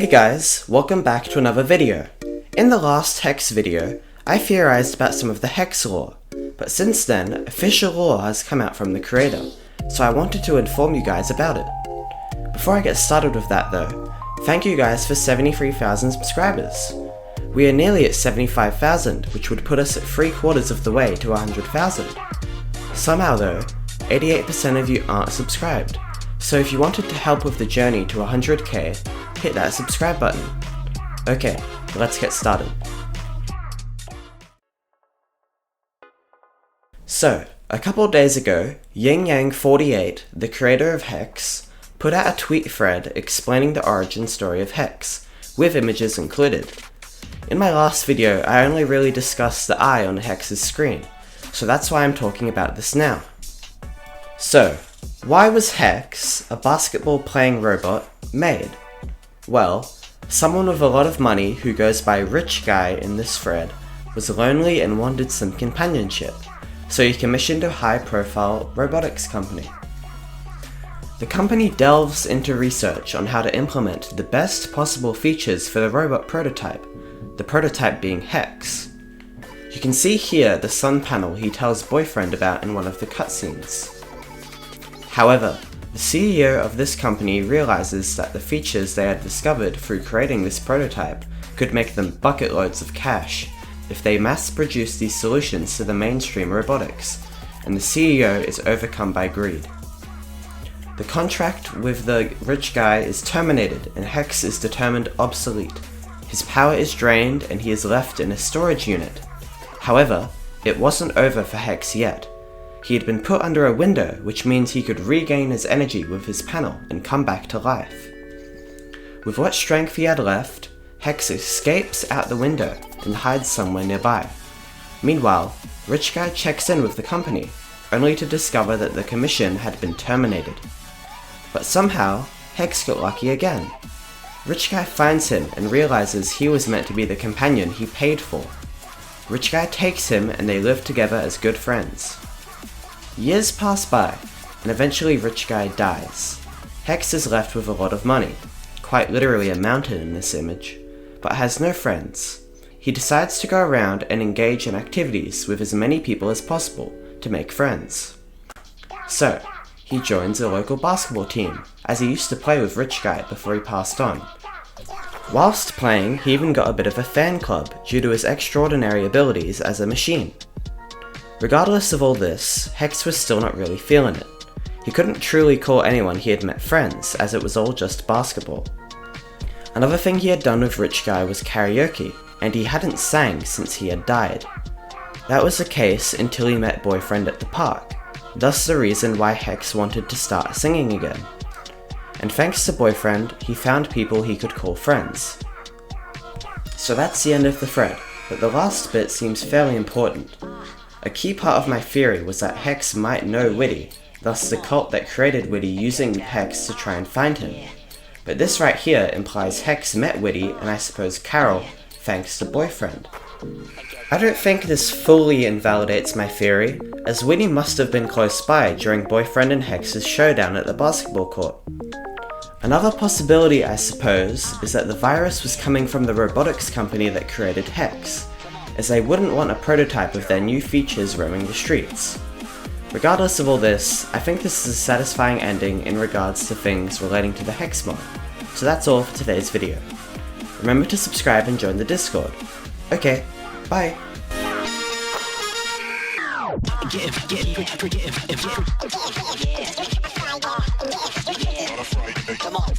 Hey guys, welcome back to another video. In the last Hex video, I theorized about some of the Hex lore, but since then, official lore has come out from the creator, so I wanted to inform you guys about it. Before I get started with that though, thank you guys for 73,000 subscribers. We are nearly at 75,000, which would put us at 3/4 of the way to 100,000. Somehow though, 88% of you aren't subscribed, so if you wanted to help with the journey to 100k, hit that subscribe button. Okay, let's get started. So, a couple days ago, YingYang48, the creator of Hex, put out a tweet thread explaining the origin story of Hex, with images included. In my last video, I only really discussed the eye on Hex's screen, so that's why I'm talking about this now. So, why was Hex, a basketball playing robot, made? Well, someone with a lot of money who goes by Rich Guy in this thread was lonely and wanted some companionship, so he commissioned a high-profile robotics company. The company delves into research on how to implement the best possible features for the robot prototype, the prototype being Hex. You can see here the sun panel he tells Boyfriend about in one of the cutscenes. However, the CEO of this company realizes that the features they had discovered through creating this prototype could make them bucket loads of cash if they mass-produce these solutions to the mainstream robotics, and the CEO is overcome by greed. The contract with the rich guy is terminated and Hex is determined obsolete. His power is drained and he is left in a storage unit. However, it wasn't over for Hex yet. He had been put under a window, which means he could regain his energy with his panel and come back to life. With what strength he had left, Hex escapes out the window and hides somewhere nearby. Meanwhile, Rich Guy checks in with the company, only to discover that the commission had been terminated. But somehow, Hex got lucky again. Rich Guy finds him and realizes he was meant to be the companion he paid for. Rich Guy takes him and they live together as good friends. Years pass by, and eventually Rich Guy dies. Hex is left with a lot of money, quite literally a mountain in this image, but has no friends. He decides to go around and engage in activities with as many people as possible to make friends. So, he joins a local basketball team, as he used to play with Rich Guy before he passed on. Whilst playing, he even got a bit of a fan club due to his extraordinary abilities as a machine. Regardless of all this, Hex was still not really feeling it. He couldn't truly call anyone he had met friends, as it was all just basketball. Another thing he had done with Rich Guy was karaoke, and he hadn't sang since he had died. That was the case until he met Boyfriend at the park, thus the reason why Hex wanted to start singing again. And thanks to Boyfriend, he found people he could call friends. So that's the end of the thread, but the last bit seems fairly important. A key part of my theory was that Hex might know Witty, thus the cult that created Witty using Hex to try and find him. But this right here implies Hex met Witty and I suppose Carol, thanks to Boyfriend. I don't think this fully invalidates my theory, as Witty must have been close by during Boyfriend and Hex's showdown at the basketball court. Another possibility, I suppose, is that the virus was coming from the robotics company that created Hex, as they wouldn't want a prototype of their new features roaming the streets. Regardless of all this, I think this is a satisfying ending in regards to things relating to the Hex mod. So that's all for today's video. Remember to subscribe and join the Discord. Okay, bye! Come on.